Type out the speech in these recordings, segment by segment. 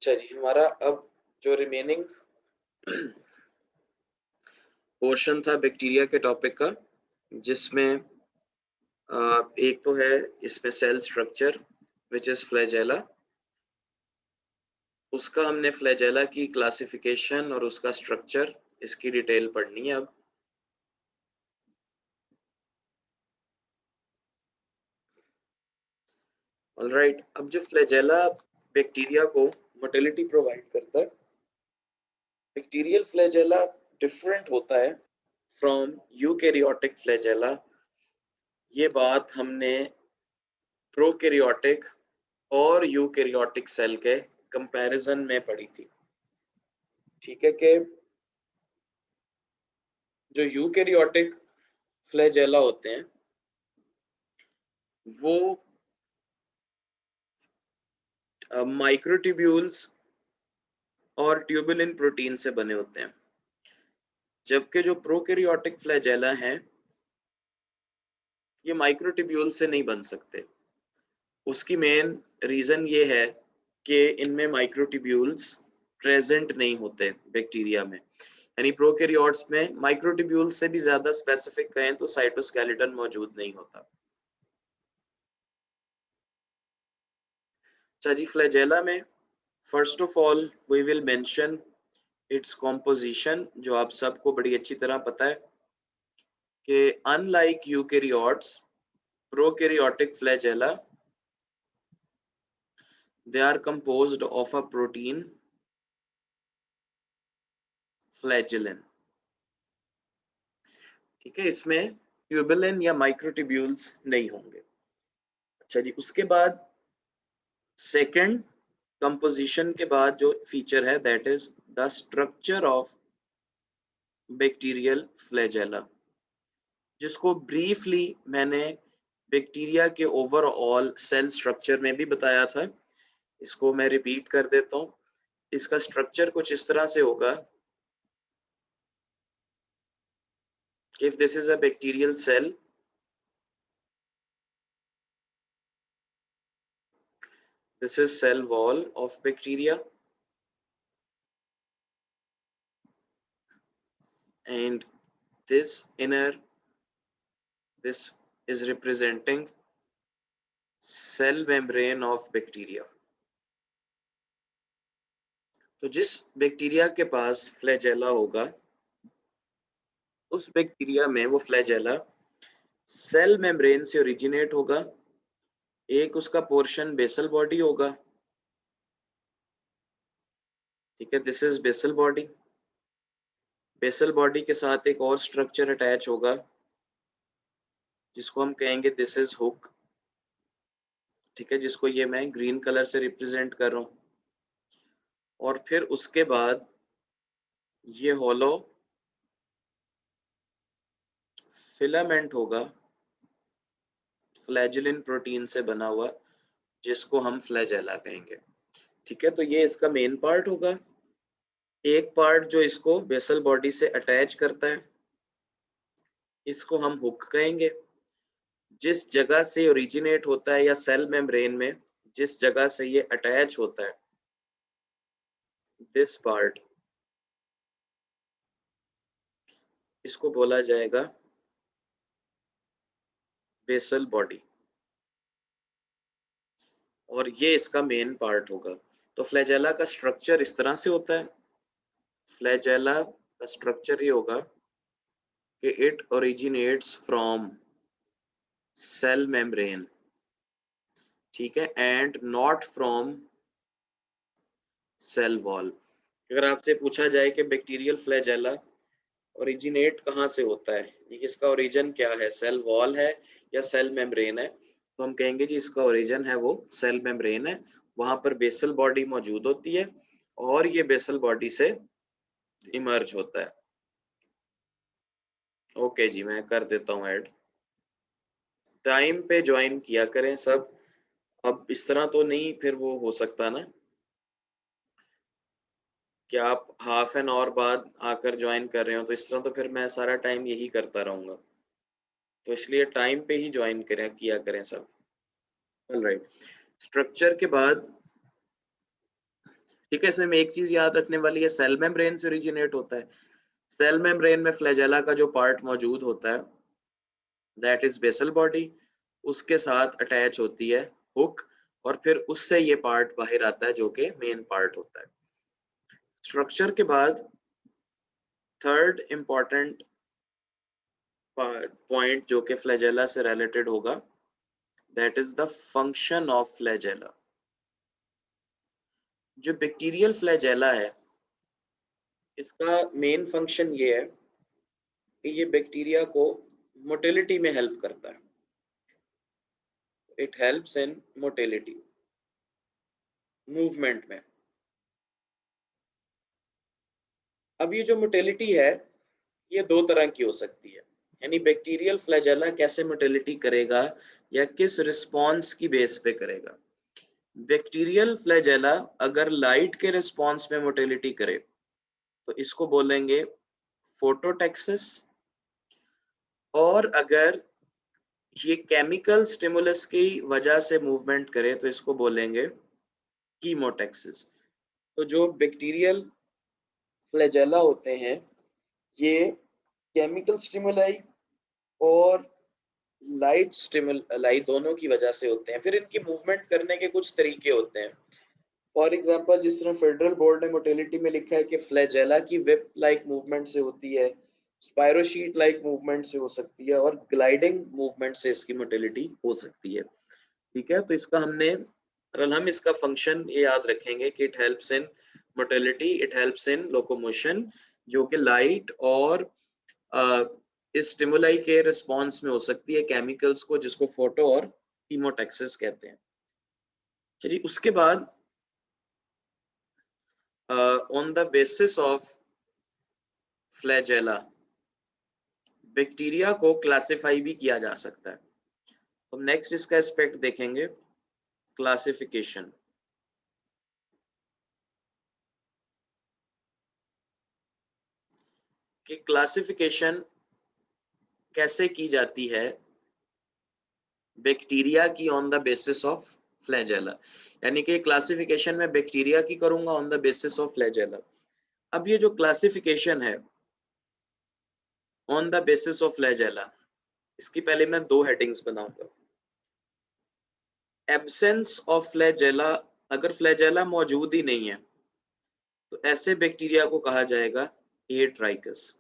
अच्छा जी, हमारा अब जो रिमेनिंग पोर्शन था बैक्टीरिया के टॉपिक का, जिसमें एक तो है इसमें cell structure which is flagella. उसका हमने फ्लैजेला की क्लासिफिकेशन और उसका स्ट्रक्चर, इसकी डिटेल पढ़नी है अब। ऑलराइट, अब जो फ्लैजेला बैक्टीरिया को मोटिलिटी प्रोवाइड करता है, बैक्टीरियल फ्लैजेला डिफरेंट होता है फ्रॉम यूकैरियोटिक फ्लैजेला। ये बात हमने प्रोकैरियोटिक और यूकैरियोटिक सेल के कंपैरिजन में पढ़ी थी। ठीक है कि जो यूकैरियोटिक फ्लैजेला होते हैं वो माइक्रोट्यूब्यूल्स और ट्यूबुलिन प्रोटीन से बने होते हैं, जबकि जो प्रोकैरियोटिक फ्लैजेला हैं ये माइक्रोट्यूब्यूल से नहीं बन सकते। उसकी मेन रीजन ये है कि इनमें माइक्रोट्यूब्यूल्स प्रेजेंट नहीं होते बैक्टीरिया में, यानी प्रोकैरियोट्स में माइक्रोट्यूब्यूल्स से भी ज्यादा स्पेसिफिक कहें तो साइटोस्केलेटन मौजूद नहीं होता। अच्छा जी, फ्लैजेला में first of all we will mention its composition, जो आप सबको बड़ी अच्छी तरह पता है कि unlike eukaryotes, prokaryotic flagella they are composed of a protein flagellin। ठीक है, इसमें ट्यूबुलिन या माइक्रोट्यूब्यूल्स नहीं होंगे। अच्छा जी, उसके बाद सेकंड कंपोजिशन के बाद जो फीचर है that is the structure of bacterial flagella, जिसको ब्रीफली मैंने बैक्टीरिया के ओवरऑल सेल स्ट्रक्चर में भी बताया था। इसको मैं रिपीट कर देता हूँ। इसका स्ट्रक्चर कुछ इस तरह से होगा, if this is a bacterial cell, this is cell wall of bacteria, and this is representing cell membrane of bacteria। तो जिस बैक्टीरिया के पास फ्लैजेला होगा उस बैक्टीरिया में वो फ्लैजेला सेल मेम्ब्रेन से ओरिजिनेट होगा। एक उसका पोर्शन बेसल बॉडी होगा। ठीक है, this is basal body. Basal body के साथ एक और स्ट्रक्चर अटैच होगा जिसको हम कहेंगे दिस इज हुक। ठीक है, जिसको ये मैं ग्रीन कलर से रिप्रेजेंट कर रहा हूँ। और फिर उसके बाद ये होलो फिलामेंट होगा फ्लैजेलिन प्रोटीन से बना हुआ, जिसको हम फ्लैजेला कहेंगे। ठीक है, तो ये इसका मेन पार्ट होगा। एक पार्ट जो इसको बेसल बॉडी से अटैच करता है इसको हम हुक कहेंगे। जिस जगह से ओरिजिनेट होता है या सेल मेम्ब्रेन में जिस जगह से ये अटैच होता है, दिस पार्ट, इसको बोला जाएगा बेसल बॉडी, और ये इसका मेन पार्ट होगा। तो फ्लैजेला का स्ट्रक्चर इस तरह से होता है। फ्लैजेला का स्ट्रक्चर ये होगा कि it originates from cell membrane, ठीक है, and not from cell wall. अगर आपसे पूछा जाए कि बैक्टीरियल फ्लैजेला ओरिजिनेट कहाँ से होता है, इसका ओरिजिन क्या है, सेल वॉल है या सेल मेम्ब्रेन है, तो हम कहेंगे जी इसका ओरिजिन है वो सेल मेम्ब्रेन है। वहां पर बेसल बॉडी मौजूद होती है और ये बेसल बॉडी से इमर्ज होता है। ओके जी, मैं कर देता हूँ ऐड। टाइम पे ज्वाइन किया करें सब। अब इस तरह तो नहीं फिर वो हो सकता ना कि आप हाफ एन आवर बाद आकर ज्वाइन कर रहे हो, तो इस तरह तो फिर मैं सारा टाइम यही करता रहूंगा। तो इसलिए टाइम पे ही ज्वाइन करें किया करें सब। ऑलराइट, स्ट्रक्चर के बाद ठीक है, इसमें एक चीज याद रखने वाली है, सेल मेम्ब्रेन से ओरिजिनेट होता है। सेल मेम्ब्रेन में फ्लैजेला का जो पार्ट मौजूद होता है दैट इज बेसल बॉडी, उसके साथ अटैच होती है हुक, और फिर उससे ये पार्ट बाहर आता है जो कि मेन पार्ट होता है। स्ट्रक्चर के बाद थर्ड इंपॉर्टेंट पॉइंट जो कि फ्लैजेला से रिलेटेड होगा that is the function of flagella. जो बैक्टीरियल फ्लैजेला है इसका मेन फंक्शन ये है कि ये बैक्टीरिया को मोटिलिटी में हेल्प करता है। It helps in motility, movement में। अब ये जो मोटिलिटी है ये दो तरह की हो सकती है, यानी बैक्टीरियल फ्लैजेला कैसे मोटिलिटी करेगा या किस रिस्पॉन्स की बेस पे करेगा। बैक्टीरियल फ्लैजेला अगर लाइट के रिस्पॉन्स में मोटिलिटी करे तो इसको बोलेंगे फोटोटेक्सिस, और अगर ये केमिकल स्टिमुलस की वजह से मूवमेंट करे तो इसको बोलेंगे कीमोटेक्सिस। तो जो बैक्टीरियल फ्लैजेला होते हैं ये केमिकल स्टिमुलाई और लाइट दोनों की वजह से होते हैं। फिर इनकी मूवमेंट करने के कुछ तरीके होते हैं। फॉर एग्जांपल जिस तरह फेडरल बोर्ड ने मोटिलिटी में लिखा है कि फ्लैजेला की विप लाइक मूवमेंट से होती है, स्पायरोशीट लाइक मूवमेंट से हो सकती है, और ग्लाइडिंग मूवमेंट से इसकी मोटिलिटी हो सकती है। ठीक है, तो इसका हम इसका फंक्शन ये याद रखेंगे कि it helps in motility, it helps in locomotion, जो कि लाइट और इस स्टिमुलाई के रिस्पॉन्स में हो सकती है केमिकल्स को, जिसको फोटो और कीमोटेक्सिस कहते हैं। चलिए उसके बाद on the basis of flagella bacteria को क्लासिफाई भी किया जा सकता है। तो नेक्स्ट इसका एस्पेक्ट देखेंगे, क्लासिफिकेशन। कि क्लासिफिकेशन कैसे की जाती है बैक्टीरिया की on the basis of flagella, यानी कि क्लासिफिकेशन में बैक्टीरिया की करूंगा on the basis of flagella. अब ये जो क्लासिफिकेशन है on the basis of flagella, इसकी पहले मैं दो हेडिंग्स बनाऊंगा। एब्सेंस ऑफ फ्लैजेला, अगर फ्लैजेला मौजूद ही नहीं है तो ऐसे बैक्टीरिया को कहा जाएगा एट्राइकस।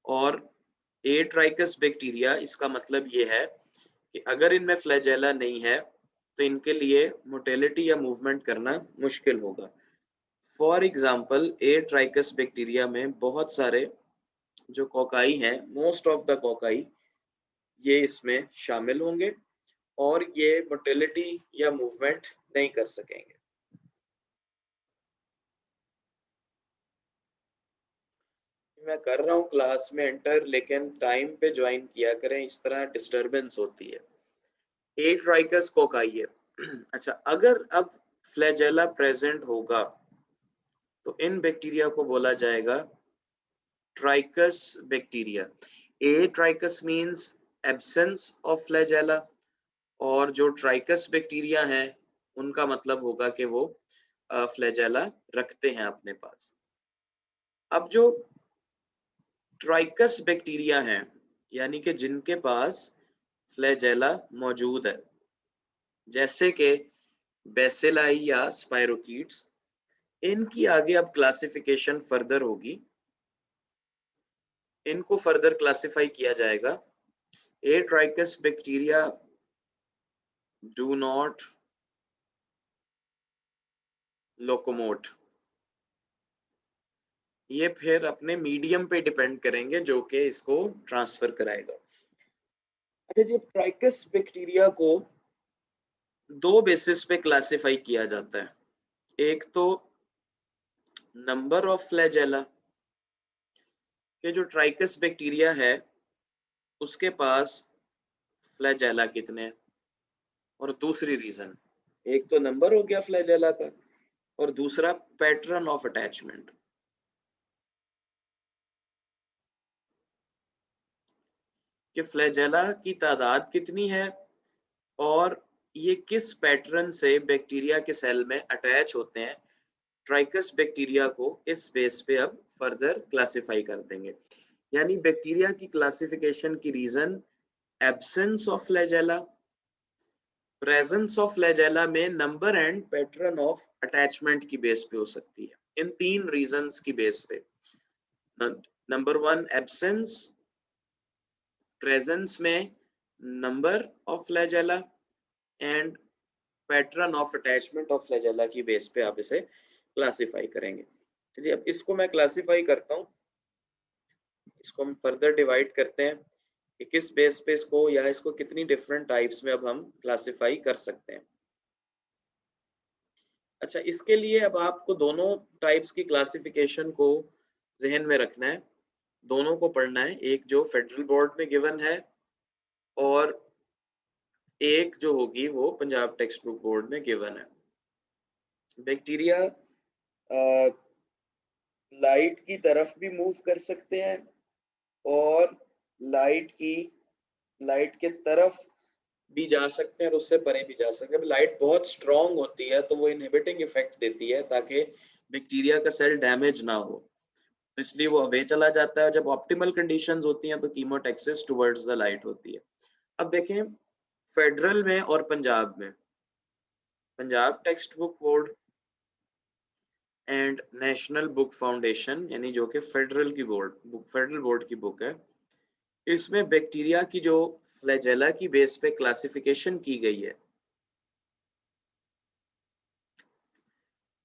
और एट्राइकस बैक्टीरिया, इसका मतलब ये है कि अगर इनमें फ्लैजेला नहीं है तो इनके लिए मोटिलिटी या मूवमेंट करना मुश्किल होगा। फॉर एग्जाम्पल एट्राइकस बैक्टीरिया में बहुत सारे जो कोकाई हैं, मोस्ट ऑफ द कोकाई ये इसमें शामिल होंगे और ये मोटिलिटी या मूवमेंट नहीं कर सकेंगे। मैं कर रहा हूँ क्लास में एंटर, लेकिन टाइम पे ज्वाइन किया करें, इस तरह डिस्टरबेंस होती है। एट्राइकस कोकाई है। अच्छा, अगर अब फ्लैजेला प्रेजेंट होगा तो इन बैक्टीरिया को बोला जाएगा ट्राइकस bacteria. A ट्राइकस means absence of flagella, और जो ट्राइकस बैक्टीरिया हैं उनका मतलब होगा कि वो फ्लैजेला रखते हैं अपने पास। अब जो ट्राइकस बैक्टीरिया हैं, यानी कि जिनके पास फ्लैजेला मौजूद है, जैसे कि बेसिलाई या स्पाइरोकीट्स, इनकी आगे अब क्लासिफिकेशन फर्दर होगी। इनको फर्दर क्लासिफाई किया जाएगा। Atrichous bacteria do not locomote. ये फिर अपने मीडियम पे डिपेंड करेंगे जो कि इसको ट्रांसफर कराएगा। अच्छा जी, ट्राइकस बैक्टीरिया को दो बेसिस पे क्लासिफाई किया जाता है। एक तो नंबर ऑफ फ्लैजेला, के जो ट्राइकस बैक्टीरिया है उसके पास फ्लैजेला कितने हैं, और दूसरी रीजन, एक तो नंबर हो गया फ्लैजेला का और दूसरा पैटर्न ऑफ अटैचमेंट, कि फ्लैजेला की तादाद कितनी है और ये किस पैटर्न से बैक्टीरिया के सेल में अटैच होते हैं, ट्राइकस बैक्टीरिया को इस बेस पे अब फर्दर क्लासिफाई कर देंगे। यानी बैक्टीरिया की क्लासिफिकेशन की reason absence of flagella, presence of flagella में number and pattern of attachment की बेस पे हो सकती है। इन 3 रीजंस की बेस पे, नंबर 1 एब्सेंस, प्रेजेंस में number of flagella and pattern of attachment of flagella की बेस पे आप इसे क्लासिफाई करेंगे। चलिए अब इसको मैं क्लासिफाई करता हूँ, इसको हम फर्दर डिवाइड करते हैं कि किस बेस पे इसको या इसको कितनी डिफरेंट टाइप्स में अब हम क्लासिफाई कर सकते हैं। अच्छा, इसके लिए अब आपको दोनों टाइप्स की क्लासिफिकेशन को जहन में रखना है, दोनों को पढ़ना है, एक जो फेडरल बोर्ड में गिवन है और एक जो होगी वो पंजाब टेक्स्ट बुक बोर्ड में गिवन है। बैक्टीरिया लाइट की तरफ भी मूव कर सकते हैं और लाइट के तरफ भी जा सकते हैं और उससे परे भी जा सकते हैं। लाइट बहुत स्ट्रांग होती है तो वो इनहिबिटिंग इफेक्ट देती है ताकि बैक्टीरिया का सेल डैमेज ना हो, तो इसलिए वो अवे चला जाता है। जब ऑप्टिमल कंडीशंस होती हैं तो कीमोटैक्सिस टुवर्ड्स द लाइट होती है। अब देखें फेडरल में और पंजाब में, Punjab text book board and national book foundation यानी जो कि फेडरल बोर्ड की बुक है, इसमें बैक्टीरिया की जो फ्लैजेला की बेस पे क्लासिफिकेशन की गई है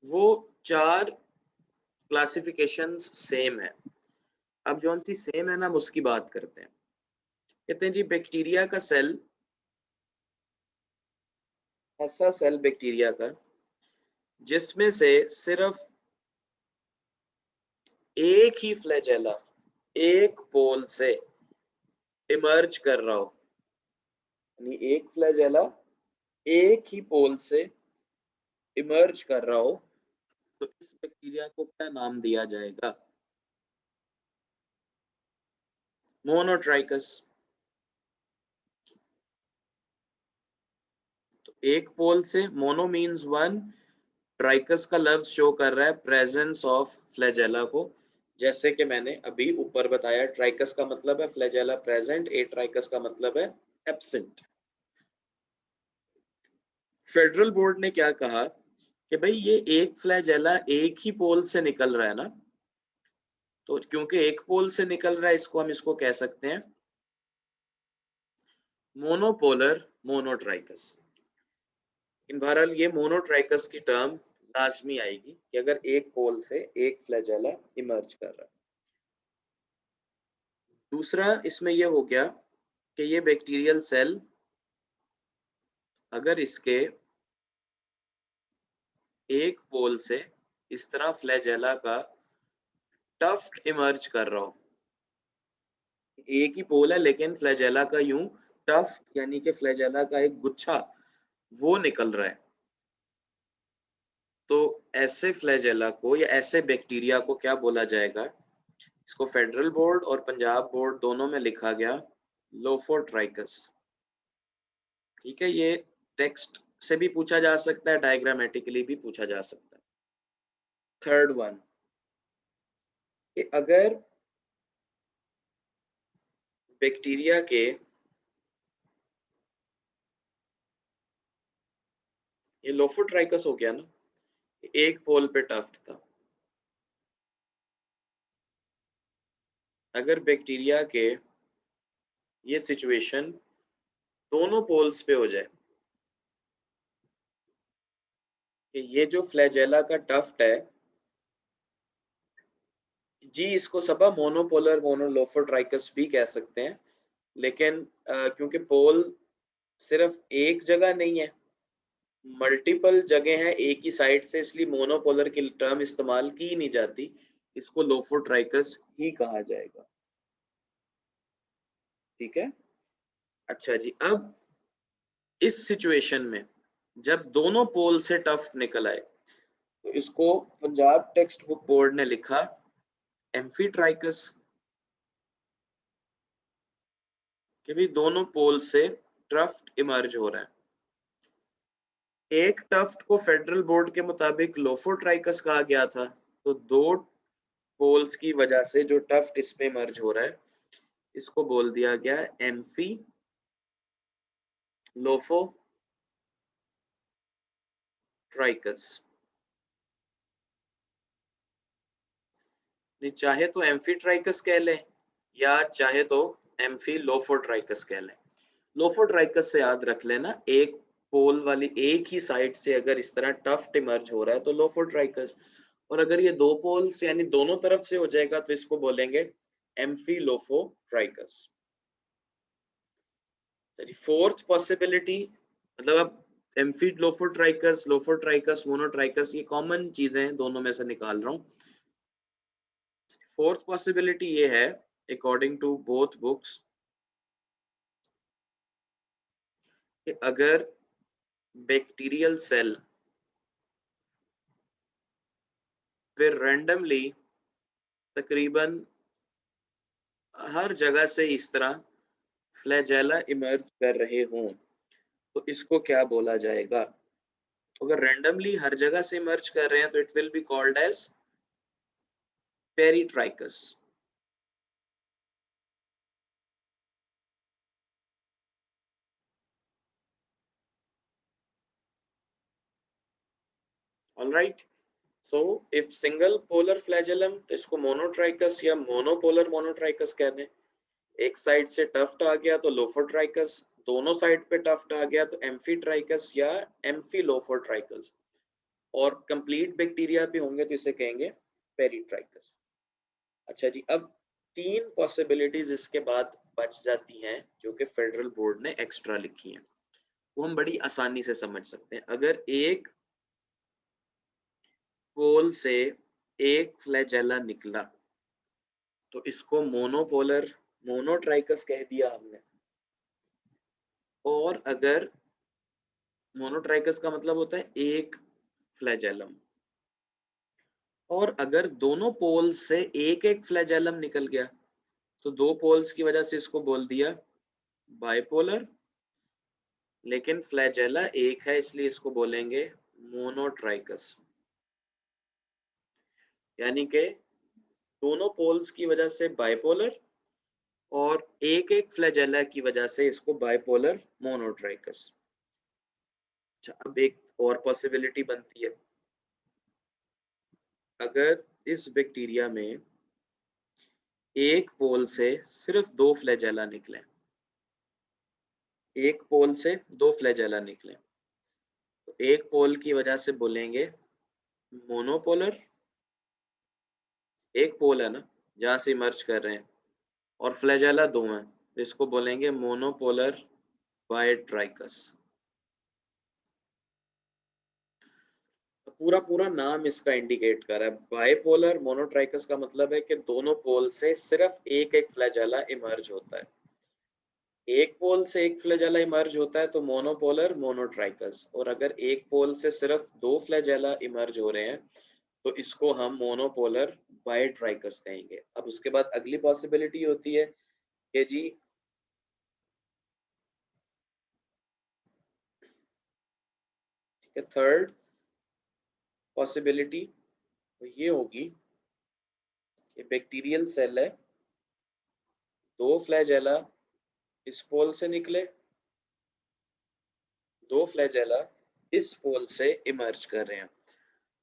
वो 4 क्लासिफिकेशंस सेम है। अब जो सी सेम है ना, हम उसकी बात करते हैं। कहते हैं जी बैक्टीरिया का सेल, ऐसा सेल बैक्टीरिया का जिसमें से सिर्फ एक ही फ्लैजेला एक पोल से इमर्ज कर रहा हो, यानी एक फ्लैजेला एक ही पोल से इमर्ज कर रहा हो, तो इस बैक्टीरिया को क्या नाम दिया जाएगा? मोनोट्राइकस। तो एक पोल से, मोनो मीन्स वन, ट्राइकस का लफ्ज शो कर रहा है प्रेजेंस ऑफ फ्लैजेला को, जैसे कि मैंने अभी ऊपर बताया, ट्राइकस का मतलब है फ्लैजेला प्रेजेंट, ए ट्राइकस का मतलब है एब्सेंट। फेडरल बोर्ड ने क्या कहा कि भाई ये एक फ्लैजेला एक ही पोल से निकल रहा है ना, तो क्योंकि एक पोल से निकल रहा है इसको कह सकते हैं मोनोपोलर मोनोट्राइकस। इन बहरहाल ये मोनोट्राइकस की टर्म लाजमी आएगी कि अगर एक पोल से एक फ्लैजेला इमर्ज कर रहा है। दूसरा इसमें यह हो गया कि ये बैक्टीरियल सेल अगर इसके एक पोल से इस तरह फ्लैजेला का टफ्ट इमर्ज कर रहा हो, एक ही पोल है लेकिन फ्लैजेला का यूं टफ्ट यानी कि फ्लैजेला का एक गुच्छा वो निकल रहा है, तो ऐसे फ्लैजेला को या ऐसे बैक्टीरिया को क्या बोला जाएगा? इसको फेडरल बोर्ड और पंजाब बोर्ड दोनों में लिखा गया लोफोट्राइकस। ठीक है, ये टेक्स्ट से भी पूछा जा सकता है, डायग्रामेटिकली भी पूछा जा सकता है। थर्ड वन कि अगर बैक्टीरिया के ये लोफोट्राइकस हो गया ना, एक पोल पे टफ्ट था, अगर बैक्टीरिया के ये सिचुएशन दोनों पोल्स पे हो जाए कि ये जो फ्लैजेला का टफ्ट है जी, इसको सबा मोनोपोलर मोनोलोफोट्राइकस भी कह सकते हैं, लेकिन क्योंकि पोल सिर्फ एक जगह नहीं है, मल्टीपल जगह है एक ही साइड से, इसलिए मोनोपोलर की टर्म इस्तेमाल की नहीं जाती, इसको लोफोट्राइकस ही कहा जाएगा। ठीक है, अच्छा जी, अब इस सिचुएशन में जब दोनों पोल से टफ्ट निकल आए तो इसको पंजाब टेक्स्ट बुक बोर्ड ने लिखा एम्फीट्राइकस, कि भी दोनों पोल से टफ्ट इमर्ज हो रहा है। एक टफ्ट को फेडरल बोर्ड के मुताबिक लोफोट्राइकस कहा गया था, तो दो पोल्स की वजह से जो टफ्ट इसमें मर्ज हो रहा है इसको बोल दिया गया एम्फी लोफोट्राइकस। चाहे तो एम्फीट्राइकस कह लें या चाहे तो एम्फी लोफोट्राइकस कह लें। लोफोट्राइकस से याद रख लेना, एक पोल वाली एक ही साइड से अगर इस तरह टफ्ट इमर्ज हो रहा है तो लोफोट्राइकस, और अगर ये दो पोल्स यानी दोनों तरफ से हो जाएगा तो इसको बोलेंगे एम्फीलोफोट्राइकस। फोर्थ पॉसिबिलिटी, मतलब अब एम्फीलोफोट्राइकस, लोफोट्राइकस, मोनोट्राइकस ये कॉमन चीजें हैं, दोनों में से निकाल रहा हूं। फोर्थ पॉसिबिलिटी ये है अकॉर्डिंग टू बोथ बुक्स कि अगर बैक्टीरियल सेल फिर रैंडमली तकरीबन हर जगह से इस तरह फ्लैजेला इमर्ज कर रहे हों तो इसको क्या बोला जाएगा? अगर रैंडमली हर जगह से इमर्ज कर रहे हैं तो it will be called as peritrichous. Alright, so if single polar flagellum तो इसको मोनोट्राइकस या मोनोपोलर मोनोट्राइकस कह दें। एक साइड से टफ्ट आ गया तो लोफोट्राइकस, दोनों साइड पे टफ्ट आ गया तो एम्फीट्राइकस या एम्फीलोफोट्राइकस, और कंप्लीट बैक्टीरिया पे होंगे तो इसे कहेंगे पेरीट्राइकस। अच्छा जी, अब तीन पॉसिबिलिटीज इसके बाद बच जाती हैं जो कि फेडरल बोर्ड ने एक्स्ट्रा लिखी हैं, वो हम बड़ी आसानी से समझ सकते हैं। अगर एक पोल से एक फ्लैजेला निकला तो इसको मोनोपोलर मोनोट्राइकस कह दिया हमने, और अगर मोनोट्राइकस का मतलब होता है एक फ्लैजेलम, और अगर दोनों पोल्स से एक एक फ्लैजेलम निकल गया तो दो पोल्स की वजह से इसको बोल दिया बाइपोलर, लेकिन फ्लैजेला एक है इसलिए इसको बोलेंगे मोनोट्राइकस। यानी कि दोनों पोल्स की वजह से बाइपोलर और एक एक फ्लैजेला की वजह से इसको बाइपोलर मोनोट्राइकस। अच्छा, अब एक और पॉसिबिलिटी बनती है, अगर इस बैक्टीरिया में एक पोल से सिर्फ दो फ्लैजेला निकले, एक पोल से दो फ्लैजेला निकले तो एक पोल की वजह से बोलेंगे मोनोपोलर, एक पोल है ना जहां से इमर्ज कर रहे हैं, और फ्लैजेला दो हैं तो इसको बोलेंगे मोनोपोलर बाइट्राइकस। पूरा पूरा नाम इसका इंडिकेट कर रहा है, बाइपोलर मोनोट्राइकस का मतलब है कि दोनों पोल से सिर्फ एक एक फ्लैजेला इमर्ज होता है। एक पोल से एक फ्लैजेला इमर्ज होता है तो मोनोपोलर मोनोट्राइकस, और अगर एक पोल से सिर्फ दो फ्लैजेला इमर्ज हो रहे हैं तो इसको हम मोनोपोलर बाइट्राइकस कहेंगे। अब उसके बाद अगली पॉसिबिलिटी होती है कि जी थर्ड पॉसिबिलिटी तो ये होगी कि बैक्टीरियल सेल है, दो फ्लैजेला इस पोल से निकले, दो फ्लैजेला इस पोल से इमर्ज कर रहे हैं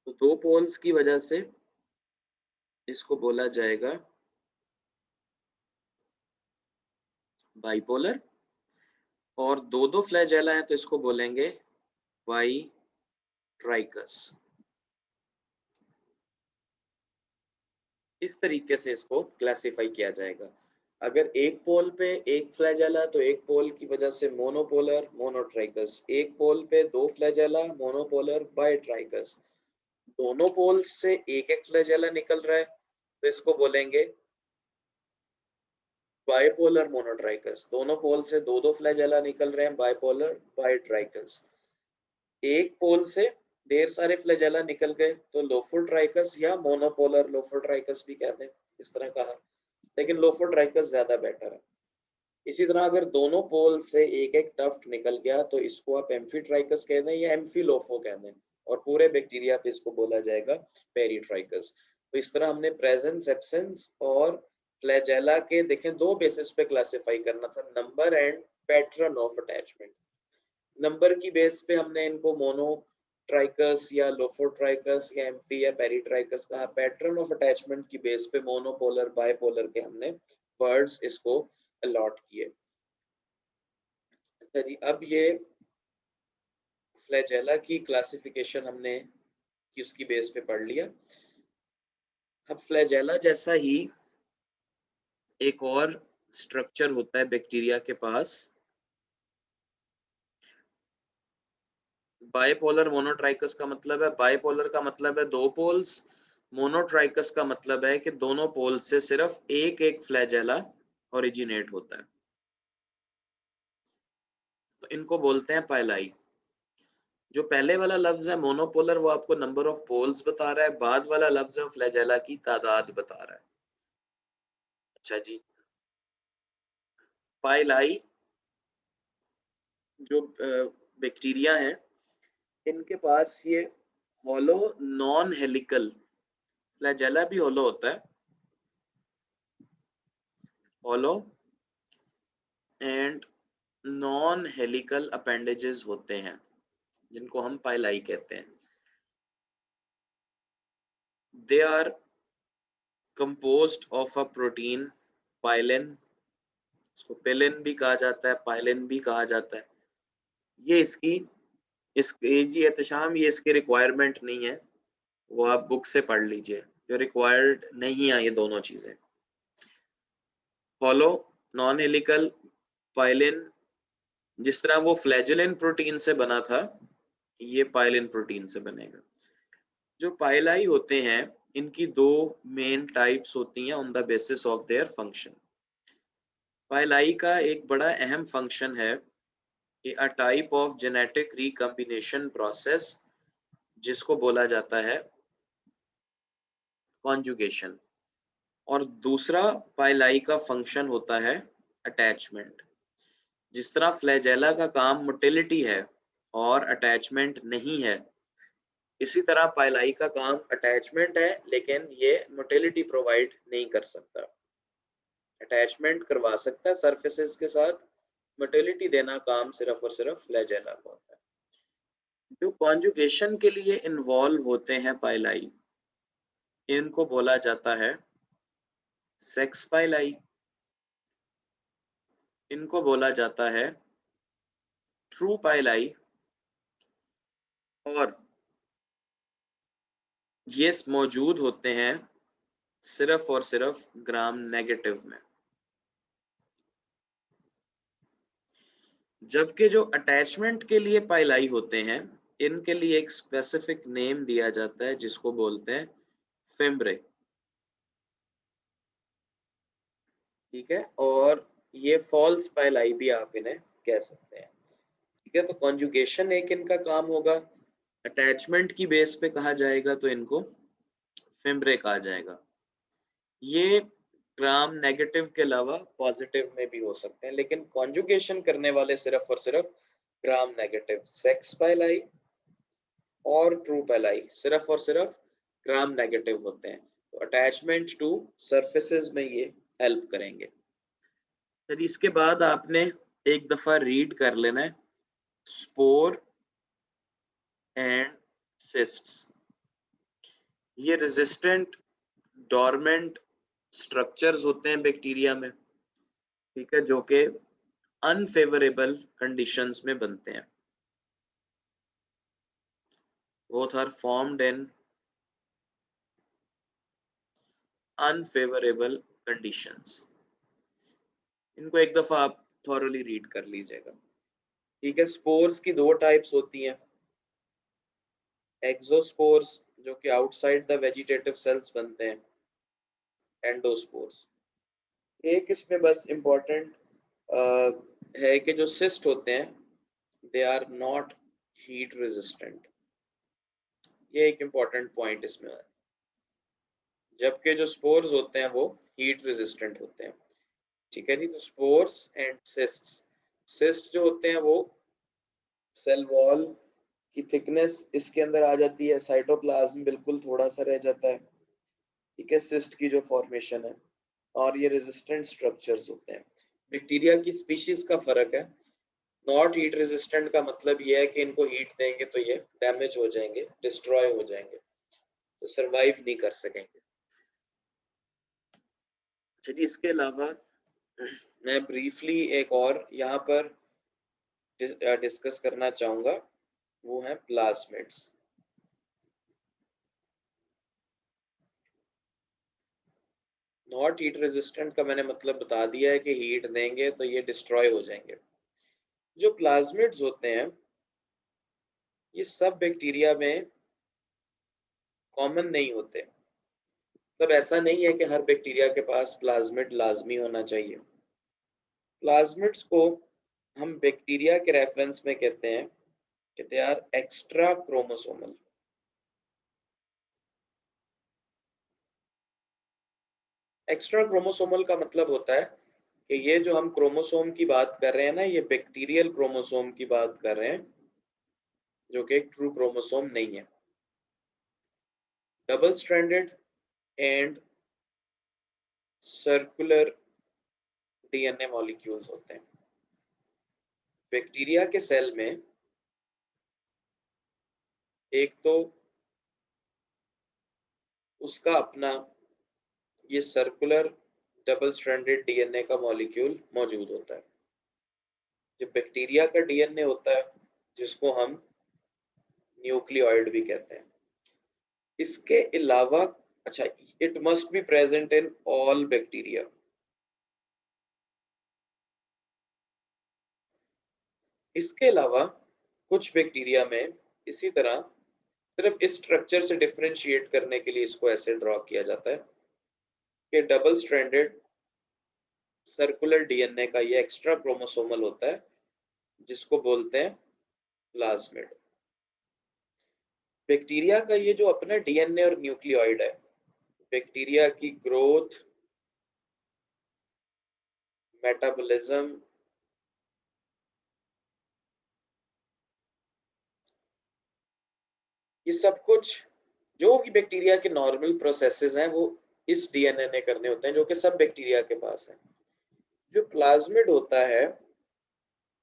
तो दो पोल्स की वजह से इसको बोला जाएगा बाइपोलर, और दो दो फ्लैजेला है तो इसको बोलेंगे बाई ट्राइकस। इस तरीके से इसको क्लासिफाई किया जाएगा। अगर एक पोल पे एक फ्लैजेला तो एक पोल की वजह से मोनोपोलर मोनोट्राइकस, एक पोल पे दो फ्लैजेला मोनोपोलर बाइट्राइकस, दोनों पोल्स से एक एक फ्लैजेला निकल रहा है तो इसको बोलेंगे बाइपोलर मोनोट्राइकस। दोनों पोल से दो दो फ्लैजेला निकल रहे हैं, बाइपोलर बाइट्राइकस। एक पोल से ढेर सारे फ्लैजेला निकल गए तो लोफोट्राइकस या मोनोपोलर लोफोट्राइकस भी कहते हैं, इस तरह कहा, लेकिन लोफोट्राइकस ज्यादा बेटर है। इसी तरह अगर दोनों पोल से एक एक टफ्ट निकल गया तो इसको आप एम्फीट्राइकस कह दें या एम्फिलोफो कह दें, और पूरे बैक्टीरिया पे इसको बोला जाएगा पेरीट्राइकस। तो इस तरह हमने प्रेजेंस, एब्सेंस और फ्लैजेला के देखें दो बेसिस पे क्लासिफाई करना था, number and pattern of attachment. Number की बेस पे हमने इनको मोनोट्राइकस या लोफोट्राइकस या एम्फी या पेरीट्राइकस कहा। पैटर्न ऑफ अटैचमेंट की बेस पे मोनोपोलर, बाइपोलर के हमने वर्ड्स इसको अलॉट किए। अच्छा जी, अब ये फ्लैजेला की क्लासिफिकेशन हमने कि उसकी बेस पे पढ़ लिया। अब फ्लैजेला जैसा ही एक और स्ट्रक्चर होता है बैक्टीरिया के पास, बाइपोलर मोनोट्राइकस का मतलब है, बाइपोलर का मतलब है दो पोल्स, मोनोट्राइकस का मतलब है कि दोनों पोल से सिर्फ एक एक फ्लैजेला ओरिजिनेट होता है। तो इनको बोलते हैं पाइलाई। जो पहले वाला लफ्ज है मोनोपोलर वो आपको नंबर ऑफ पोल्स बता रहा है, बाद वाला लफ्ज है फ्लैजेला की तादाद बता रहा है। अच्छा जी, पाइलाई जो बैक्टीरिया हैं इनके पास ये हॉलो नॉन हेलिकल, फ्लैजेला भी हॉलो होता है, hollow and non helical appendages होते हैं जिनको हम पाइलाई कहते हैं। They are composed of a protein pilin, इसको पेलिन भी कहा जाता है, पाइलिन भी कहा जाता है। ये इसकी जी एहतशाम, ये इसकी रिक्वायरमेंट नहीं है, वो आप बुक से पढ़ लीजिए, जो रिक्वायर्ड नहीं है ये दोनों चीजें। हॉलो नॉन हेलिकल पाइलिन, जिस तरह वो फ्लैजेलिन प्रोटीन से बना था ये पाइलिन प्रोटीन से बनेगा। जो पाइलाई होते हैं इनकी दो मेन टाइप्स होती हैं on the basis of their function. Pili का एक बड़ा अहम फंक्शन है कि a type of genetic recombination process जिसको बोला जाता है कॉन्जुगेशन, और दूसरा पाइलाई का फंक्शन होता है अटैचमेंट। जिस तरह फ्लैजेला का काम मोटिलिटी है और अटैचमेंट नहीं है, इसी तरह पाइलाई का काम अटैचमेंट है लेकिन ये मोटिलिटी प्रोवाइड नहीं कर सकता। अटैचमेंट करवा सकता है सरफेसेस के साथ, मोटिलिटी देना काम सिर्फ और सिर्फ फ्लैजेला का होता है। जो कॉन्जुगेशन के लिए इन्वॉल्व होते हैं पाइलाई, इनको बोला जाता है सेक्स पाइलाई, इनको बोला जाता है ट्रू पाइलाई, और ये मौजूद होते हैं सिर्फ और सिर्फ ग्राम नेगेटिव में। जबकि जो अटैचमेंट के लिए पाइलाई होते हैं इनके लिए एक स्पेसिफिक नेम दिया जाता है जिसको बोलते हैं फिम्ब्रे, ठीक है, और ये फॉल्स पाइलाई भी आप इन्हें कह सकते हैं। ठीक है, तो कॉन्जुगेशन एक इनका काम होगा, अटैचमेंट की बेस पे कहा जाएगा तो इनको फिम्ब्रे कहा जाएगा। ये ग्राम नेगेटिव के अलावा पॉजिटिव में भी हो सकते हैं, लेकिन कॉन्जुगेशन करने वाले सिर्फ और सिर्फ ग्राम नेगेटिव सेक्स पाइलाई और ट्रू पाइलाई सिर्फ और सिर्फ ग्राम नेगेटिव होते हैं। तो अटैचमेंट टू सरफेसेस में ये हेल्प करेंगे। फिर इसके बाद आपने एक दफा रीड कर लेना है स्पोर एंड सिस्ट्स। ये रेजिस्टेंट डोरमेंट स्ट्रक्चर्स होते हैं बैक्टीरिया में, ठीक है, जो कि अनफेवरेबल कंडीशंस में बनते हैं। Both are formed in unfavourable conditions. इनको एक दफा आप थॉरली रीड कर लीजिएगा। ठीक है, स्पोर्स की दो टाइप्स होती हैं, एक्सोस्पोर्स जो कि आउटसाइड द वेजिटेटिव सेल्स बनते हैं, एंडोस्पोर्स। एक इसमें बस इम्पोर्टेंट है कि जो सिस्ट होते हैं they are not heat resistant, ये एक इम्पोर्टेंट पॉइंट इसमें है, जबकि जो स्पोर्स होते हैं वो हीट रेजिस्टेंट होते हैं। ठीक है जी। तो स्पोर्स एंड सिस्ट्स, सिस्ट जो होते हैं वो सेल वॉल की थिकनेस इसके अंदर आ जाती है, साइटोप्लाज्म बिल्कुल थोड़ा सा रह जाता है, ठीक है, सिस्ट की जो फॉर्मेशन है, और ये रेजिस्टेंट स्ट्रक्चर्स होते हैं। बैक्टीरिया की स्पीशीज का फर्क है। नॉट हीट रेजिस्टेंट का मतलब ये है कि इनको हीट देंगे तो ये डैमेज हो जाएंगे, डिस्ट्रॉय हो जाएंगे, तो सरवाइव नहीं कर सकेंगे। चलिए इसके अलावा मैं ब्रीफली एक और यहाँ पर डिस्कस करना चाहूंगा, वो है प्लाज्मिड्स। नॉट हीट रेजिस्टेंट का मैंने मतलब बता दिया है कि हीट देंगे तो ये डिस्ट्रॉय हो जाएंगे। जो प्लाज्मिड्स होते हैं ये सब बैक्टीरिया में कॉमन नहीं होते, मतलब ऐसा नहीं है कि हर बैक्टीरिया के पास प्लाज्मिड लाजमी होना चाहिए। प्लाज्मिड्स को हम बैक्टीरिया के रेफरेंस में कहते हैं कि they are extra chromosomal. Extra chromosomal का मतलब होता है कि ये जो हम क्रोमोसोम की बात कर रहे हैं ना, ये बैक्टीरियल क्रोमोसोम की बात कर रहे हैं, जो कि एक ट्रू क्रोमोसोम नहीं है। Double stranded and circular DNA molecules होते हैं। बैक्टीरिया के सेल में एक तो उसका अपना ये सर्कुलर डबल स्ट्रैंडेड डीएनए का मॉलिक्यूल मौजूद होता है। जो बैक्टीरिया का डीएनए होता है जिसको हम न्यूक्लियोइड भी कहते हैं। इसके अलावा अच्छा, it must be present in all bacteria. इसके अलावा कुछ बैक्टीरिया में इसी तरह सिर्फ इस स्ट्रक्चर से डिफरेंशिएट करने के लिए इसको ऐसे ड्रॉ किया जाता है कि डबल स्ट्रैंडेड सर्कुलर डीएनए का ये एक्स्ट्रा क्रोमोसोमल होता है जिसको बोलते हैं प्लाज्मिड। बैक्टीरिया का ये जो अपना डीएनए और न्यूक्लियोइड है, बैक्टीरिया की ग्रोथ, मेटाबॉलिज्म, ये सब कुछ जो भी बैक्टीरिया के नॉर्मल प्रोसेसेस हैं वो इस डीएनए ने करने होते हैं, जो कि सब बैक्टीरिया के पास है। जो प्लाज्मिड होता है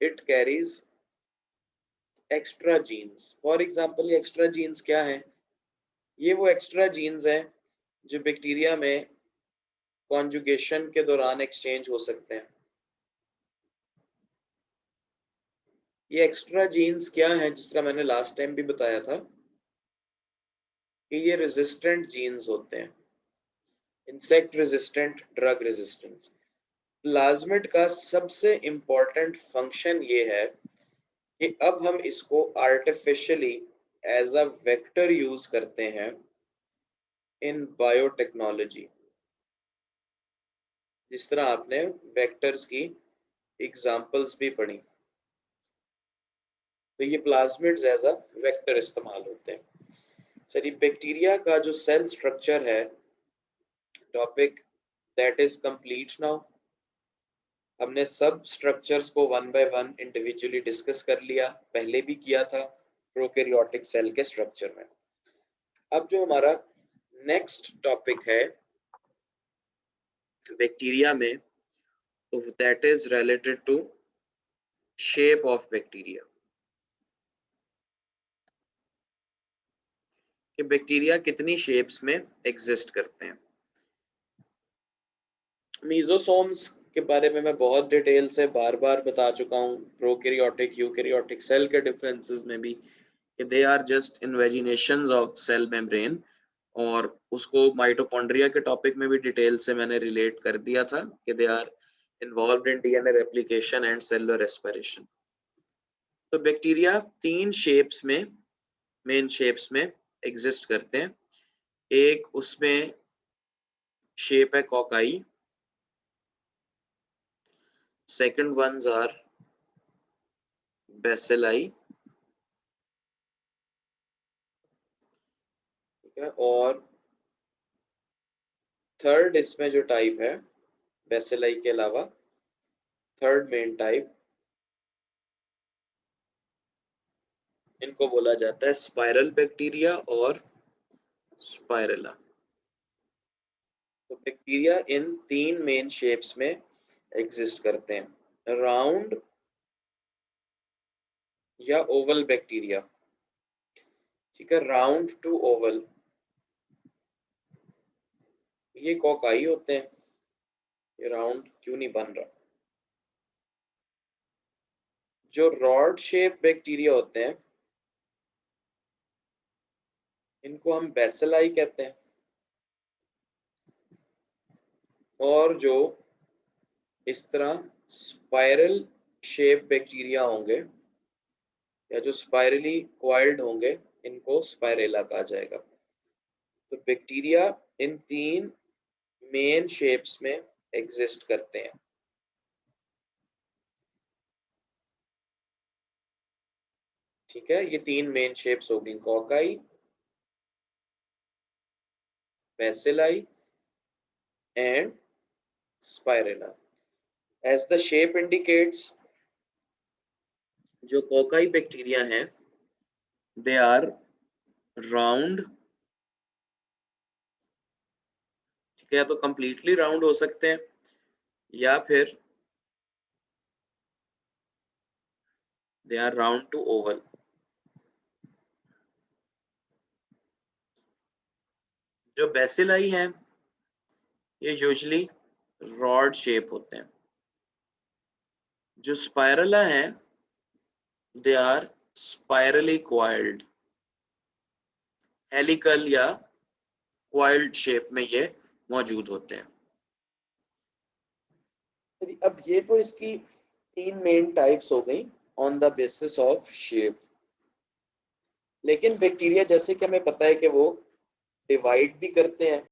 it carries extra genes. For example ये एक्स्ट्रा जीन्स क्या है? ये वो एक्स्ट्रा जीन्स हैं जो बैक्टीरिया में कॉन्जुगेशन के दौरान एक्सचेंज हो सकते हैं। ये एक्स्ट्रा जीन्स क्या है? जिस तरह मैंने लास्ट टाइम भी बताया था कि ये रेजिस्टेंट जीन्स होते हैं, insect resistant, drug resistant. Plasmid का सबसे इंपॉर्टेंट फंक्शन ये है कि अब हम इसको artificially as a vector use करते हैं इन बायोटेक्नोलॉजी। जिस तरह आपने वेक्टर्स की एग्जांपल्स भी पढ़ी, तो ये प्लाज्मिड्स एज अ वेक्टर इस्तेमाल होते हैं। चलिए बैक्टीरिया का जो सेल स्ट्रक्चर है, topic that is complete now. हमने सब स्ट्रक्चर्स को one by one individually discuss कर लिया, पहले भी किया था प्रोकैरियोटिक सेल के स्ट्रक्चर में। अब जो हमारा नेक्स्ट टॉपिक है बैक्टीरिया में, तो that is related to shape of bacteria, कि बैक्टीरिया कितनी शेप्स में एग्जिस्ट करते हैं। मीजोसोम्स के बारे में मैं बहुत डिटेल से बार बार बता चुका हूँ, प्रोकैरियोटिक यूकैरियोटिक सेल के डिफरेंसेस में भी, कि they are just invaginations of cell membrane. और उसको माइटोकॉन्ड्रिया के टॉपिक में भी डिटेल से मैंने रिलेट कर दिया था कि they are involved in DNA replication and cellular respiration. तो बैक्टीरिया तीन शेप्स में, मेन शेप्स में एग्जिस्ट करते हैं। एक उसमें शेप है cocci, second ones are bacilli, ठीक है, और थर्ड इसमें जो टाइप है बेसिलाई के अलावा थर्ड मेन टाइप, इनको बोला जाता है स्पाइरल बैक्टीरिया और स्पाइरेला। तो बैक्टीरिया इन 3 मेन शेप्स में एग्जिस्ट करते हैं, राउंड या ओवल बैक्टीरिया। ठीक है, राउंड टू ओवल ये कोकाई होते हैं। ये राउंड क्यों नहीं बन रहा? जो रॉड शेप बैक्टीरिया होते हैं इनको हम बेसिलाई कहते हैं, और जो इस तरह स्पाइरल शेप बैक्टीरिया होंगे या जो स्पाइरली क्वाइल्ड होंगे इनको स्पाइरेला कहा जाएगा। तो बैक्टीरिया इन 3 मेन शेप्स में एग्जिस्ट करते हैं। ठीक है, ये 3 मेन शेप्स होगी, cocci, bacilli and spirilla. As the shape indicates, जो कोकाई बैक्टीरिया हैं दे आर राउंड। ठीक है, तो कंप्लीटली राउंड हो सकते हैं या फिर they are round to oval. जो बेसिलाई हैं ये यूजुअली रॉड शेप होते हैं। जो स्पाइरेला हैं they are spirally coiled, helical या क्वाइल्ड शेप में ये मौजूद होते हैं। अब ये तो इसकी 3 मेन टाइप्स हो गई on the basis of shape. लेकिन बैक्टीरिया जैसे कि हमें पता है कि वो डिवाइड भी करते हैं